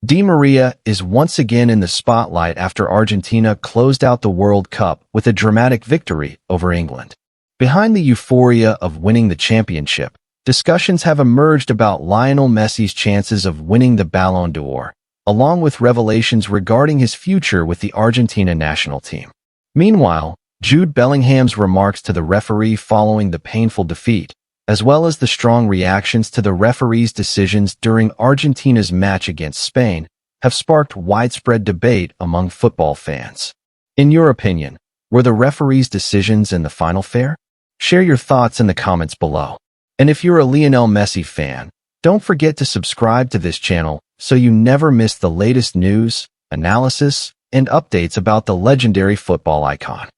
Di Maria is once again in the spotlight after Argentina closed out the World Cup with a dramatic victory over England. Behind the euphoria of winning the championship, discussions have emerged about Lionel Messi's chances of winning the Ballon d'Or, along with revelations regarding his future with the Argentina national team. Meanwhile, Jude Bellingham's remarks to the referee following the painful defeat, as well as the strong reactions to the referee's decisions during Argentina's match against Spain, have sparked widespread debate among football fans. In your opinion, were the referee's decisions in the final fair? Share your thoughts in the comments below. And if you're a Lionel Messi fan, don't forget to subscribe to this channel so you never miss the latest news, analysis, and updates about the legendary football icon.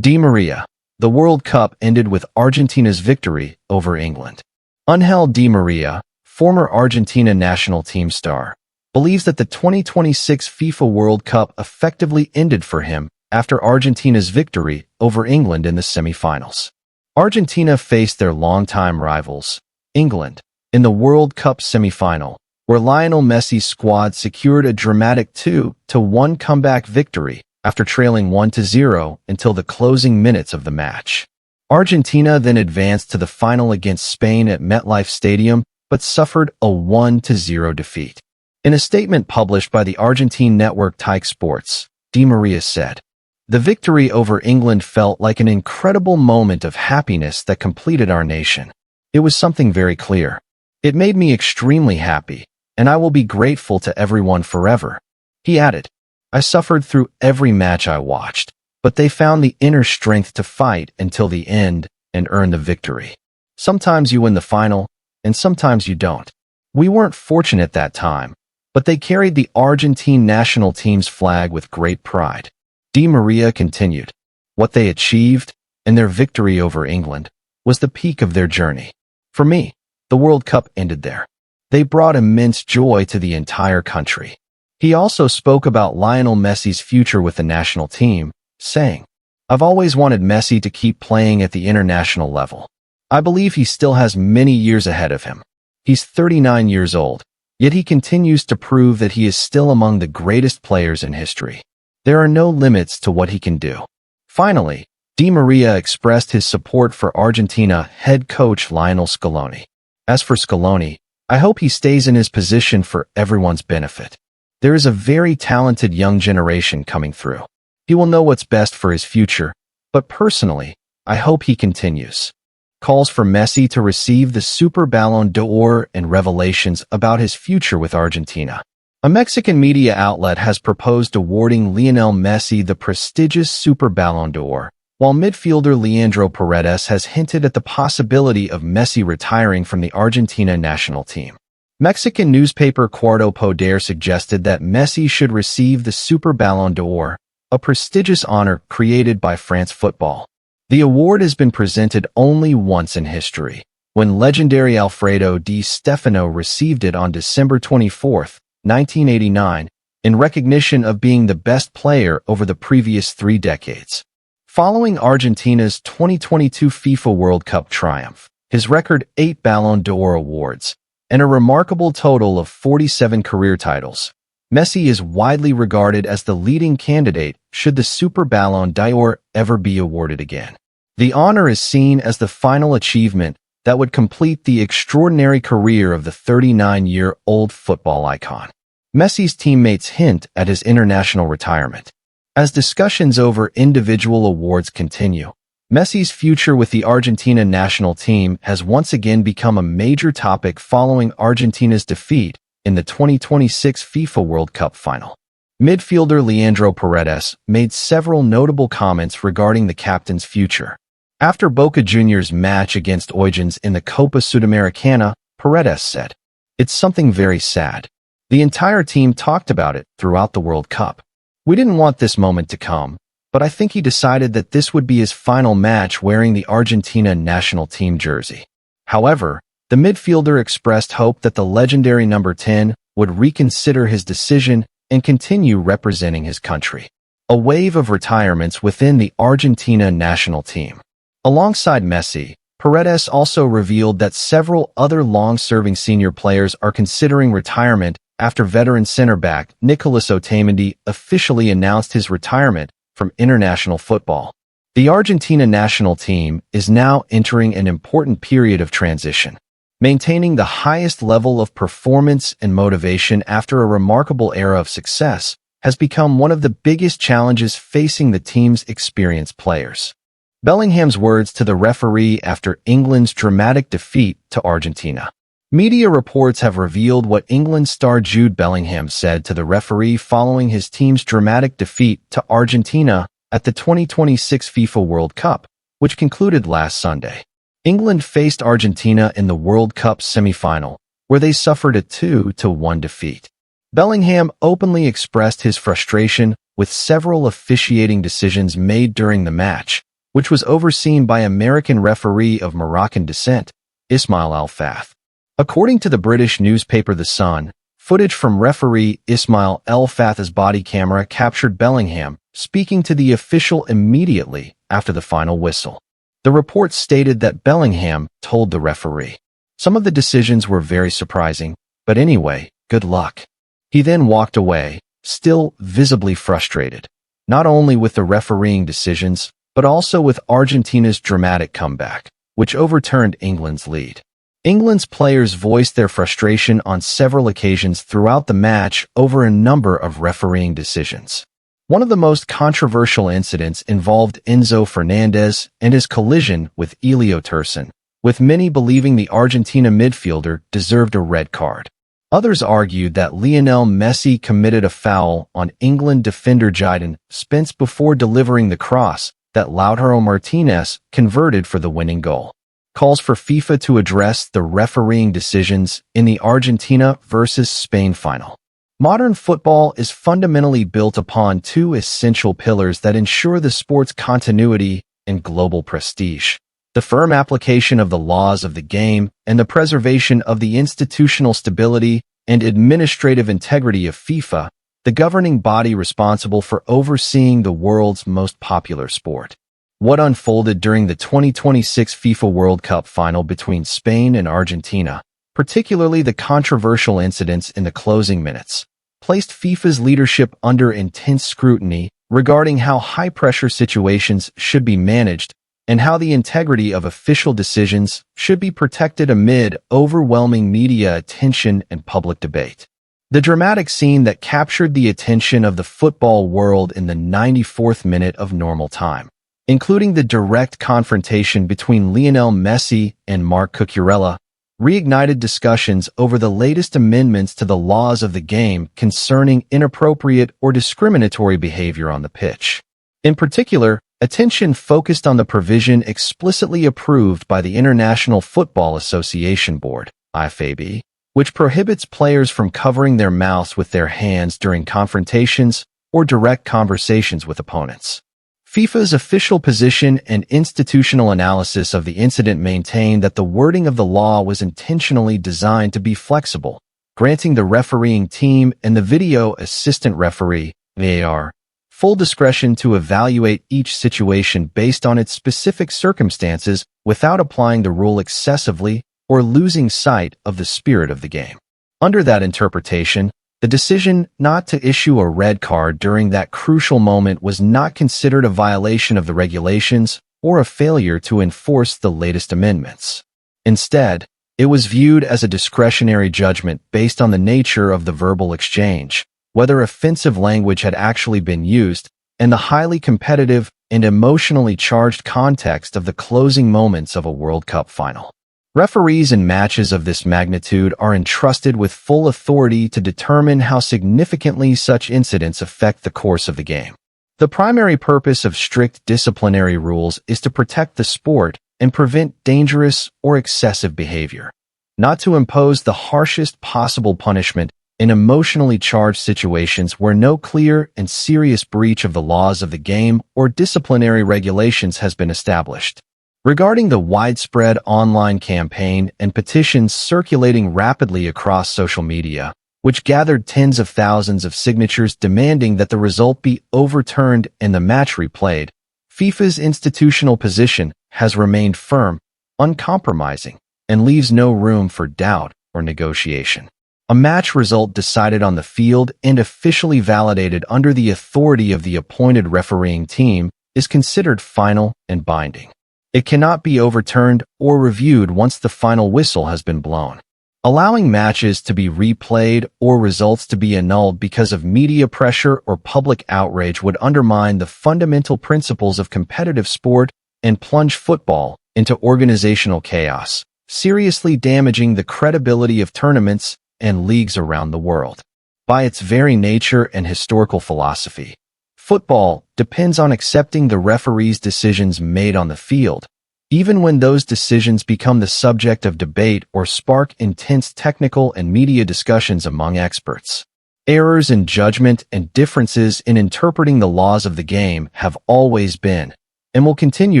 Di Maria. The World Cup ended with Argentina's victory over England. Angel Di Maria, former Argentina national team star, believes that the 2026 FIFA World Cup effectively ended for him after Argentina's victory over England in the semifinals. Argentina faced their longtime rivals, England, in the World Cup semifinal, where Lionel Messi's squad secured a dramatic 2-1 comeback victory after trailing 1-0 until the closing minutes of the match. Argentina then advanced to the final against Spain at MetLife Stadium, but suffered a 1-0 defeat. In a statement published by the Argentine network Tike Sports, Di Maria said, "The victory over England felt like an incredible moment of happiness that completed our nation. It was something very clear. It made me extremely happy, and I will be grateful to everyone forever." He added, "I suffered through every match I watched, but they found the inner strength to fight until the end and earn the victory. Sometimes you win the final, and sometimes you don't. We weren't fortunate that time, but they carried the Argentine national team's flag with great pride." Di Maria continued, "What they achieved, and their victory over England, was the peak of their journey. For me, the World Cup ended there. They brought immense joy to the entire country." He also spoke about Lionel Messi's future with the national team, saying, "I've always wanted Messi to keep playing at the international level. I believe he still has many years ahead of him. He's 39 years old, yet he continues to prove that he is still among the greatest players in history. There are no limits to what he can do." Finally, Di Maria expressed his support for Argentina head coach Lionel Scaloni. "As for Scaloni, I hope he stays in his position for everyone's benefit. There is a very talented young generation coming through. He will know what's best for his future, but personally, I hope he continues." Calls for Messi to receive the Super Ballon d'Or and revelations about his future with Argentina. A Mexican media outlet has proposed awarding Lionel Messi the prestigious Super Ballon d'Or, while midfielder Leandro Paredes has hinted at the possibility of Messi retiring from the Argentina national team. Mexican newspaper Cuarto Poder suggested that Messi should receive the Super Ballon d'Or, a prestigious honor created by France Football. The award has been presented only once in history, when legendary Alfredo Di Stefano received it on December 24, 1989, in recognition of being the best player over the previous 3 decades. Following Argentina's 2022 FIFA World Cup triumph, his record 8 Ballon d'Or awards, and a remarkable total of 47 career titles, Messi is widely regarded as the leading candidate should the Super Ballon d'Or ever be awarded again. The honor is seen as the final achievement that would complete the extraordinary career of the 39-year-old football icon. Messi's teammates hint at his international retirement. As discussions over individual awards continue, Messi's future with the Argentina national team has once again become a major topic following Argentina's defeat in the 2026 FIFA World Cup final. Midfielder Leandro Paredes made several notable comments regarding the captain's future. After Boca Juniors' match against O'Higgins in the Copa Sudamericana, Paredes said, "It's something very sad. The entire team talked about it throughout the World Cup. We didn't want this moment to come, but I think he decided that this would be his final match wearing the Argentina national team jersey." However, the midfielder expressed hope that the legendary number 10 would reconsider his decision and continue representing his country. A wave of retirements within the Argentina national team. Alongside Messi, Paredes also revealed that several other long-serving senior players are considering retirement after veteran center-back Nicolas Otamendi officially announced his retirement from international football. The Argentina national team is now entering an important period of transition. Maintaining the highest level of performance and motivation after a remarkable era of success has become one of the biggest challenges facing the team's experienced players. Bellingham's words to the referee after England's dramatic defeat to Argentina. Media reports have revealed what England star Jude Bellingham said to the referee following his team's dramatic defeat to Argentina at the 2026 FIFA World Cup, which concluded last Sunday. England faced Argentina in the World Cup semi-final, where they suffered a 2-1 defeat. Bellingham openly expressed his frustration with several officiating decisions made during the match, which was overseen by American referee of Moroccan descent, Ismail El-Fath. According to the British newspaper The Sun, footage from referee Ismail El-Fath's body camera captured Bellingham speaking to the official immediately after the final whistle. The report stated that Bellingham told the referee, "Some of the decisions were very surprising, but anyway, good luck." He then walked away, still visibly frustrated, not only with the refereeing decisions, but also with Argentina's dramatic comeback, which overturned England's lead. England's players voiced their frustration on several occasions throughout the match over a number of refereeing decisions. One of the most controversial incidents involved Enzo Fernandez and his collision with Elio Tursin, with many believing the Argentina midfielder deserved a red card. Others argued that Lionel Messi committed a foul on England defender Jadon Spence before delivering the cross that Lautaro Martinez converted for the winning goal. Calls for FIFA to address the refereeing decisions in the Argentina versus Spain final. Modern football is fundamentally built upon two essential pillars that ensure the sport's continuity and global prestige: the firm application of the laws of the game and the preservation of the institutional stability and administrative integrity of FIFA, the governing body responsible for overseeing the world's most popular sport. What unfolded during the 2026 FIFA World Cup final between Spain and Argentina, particularly the controversial incidents in the closing minutes, placed FIFA's leadership under intense scrutiny regarding how high-pressure situations should be managed and how the integrity of official decisions should be protected amid overwhelming media attention and public debate. The dramatic scene that captured the attention of the football world in the 94th minute of normal time, including the direct confrontation between Lionel Messi and Marc Cucurella, reignited discussions over the latest amendments to the laws of the game concerning inappropriate or discriminatory behavior on the pitch. In particular, attention focused on the provision explicitly approved by the International Football Association Board, IFAB, which prohibits players from covering their mouths with their hands during confrontations or direct conversations with opponents. FIFA's official position and institutional analysis of the incident maintain that the wording of the law was intentionally designed to be flexible, granting the refereeing team and the video assistant referee, VAR, full discretion to evaluate each situation based on its specific circumstances without applying the rule excessively or losing sight of the spirit of the game. Under that interpretation, the decision not to issue a red card during that crucial moment was not considered a violation of the regulations or a failure to enforce the latest amendments. Instead, it was viewed as a discretionary judgment based on the nature of the verbal exchange, whether offensive language had actually been used, and the highly competitive and emotionally charged context of the closing moments of a World Cup final. Referees in matches of this magnitude are entrusted with full authority to determine how significantly such incidents affect the course of the game. The primary purpose of strict disciplinary rules is to protect the sport and prevent dangerous or excessive behavior, not to impose the harshest possible punishment in emotionally charged situations where no clear and serious breach of the laws of the game or disciplinary regulations has been established. Regarding the widespread online campaign and petitions circulating rapidly across social media, which gathered tens of thousands of signatures demanding that the result be overturned and the match replayed, FIFA's institutional position has remained firm, uncompromising, and leaves no room for doubt or negotiation. A match result decided on the field and officially validated under the authority of the appointed refereeing team is considered final and binding. It cannot be overturned or reviewed once the final whistle has been blown. Allowing matches to be replayed or results to be annulled because of media pressure or public outrage would undermine the fundamental principles of competitive sport and plunge football into organizational chaos, seriously damaging the credibility of tournaments and leagues around the world. By its very nature and historical philosophy, football depends on accepting the referee's decisions made on the field, even when those decisions become the subject of debate or spark intense technical and media discussions among experts. Errors in judgment and differences in interpreting the laws of the game have always been, and will continue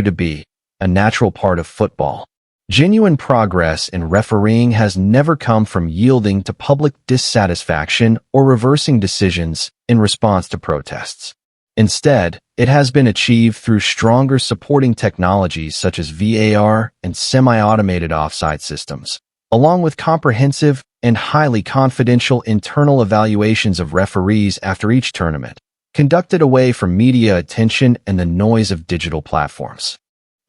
to be, a natural part of football. Genuine progress in refereeing has never come from yielding to public dissatisfaction or reversing decisions in response to protests. Instead, it has been achieved through stronger supporting technologies such as VAR and semi-automated offside systems, along with comprehensive and highly confidential internal evaluations of referees after each tournament, conducted away from media attention and the noise of digital platforms.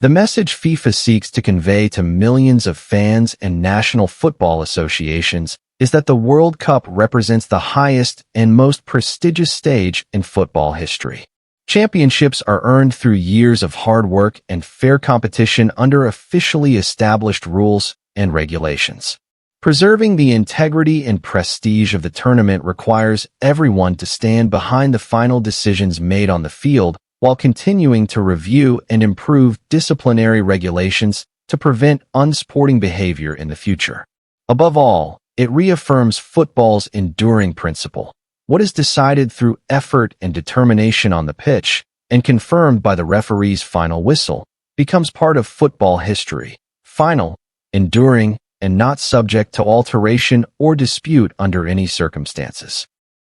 The message FIFA seeks to convey to millions of fans and national football associations is that the World Cup represents the highest and most prestigious stage in football history. Championships are earned through years of hard work and fair competition under officially established rules and regulations. Preserving the integrity and prestige of the tournament requires everyone to stand behind the final decisions made on the field while continuing to review and improve disciplinary regulations to prevent unsporting behavior in the future. Above all, it reaffirms football's enduring principle. What is decided through effort and determination on the pitch, and confirmed by the referee's final whistle, becomes part of football history, final, enduring, and not subject to alteration or dispute under any circumstances.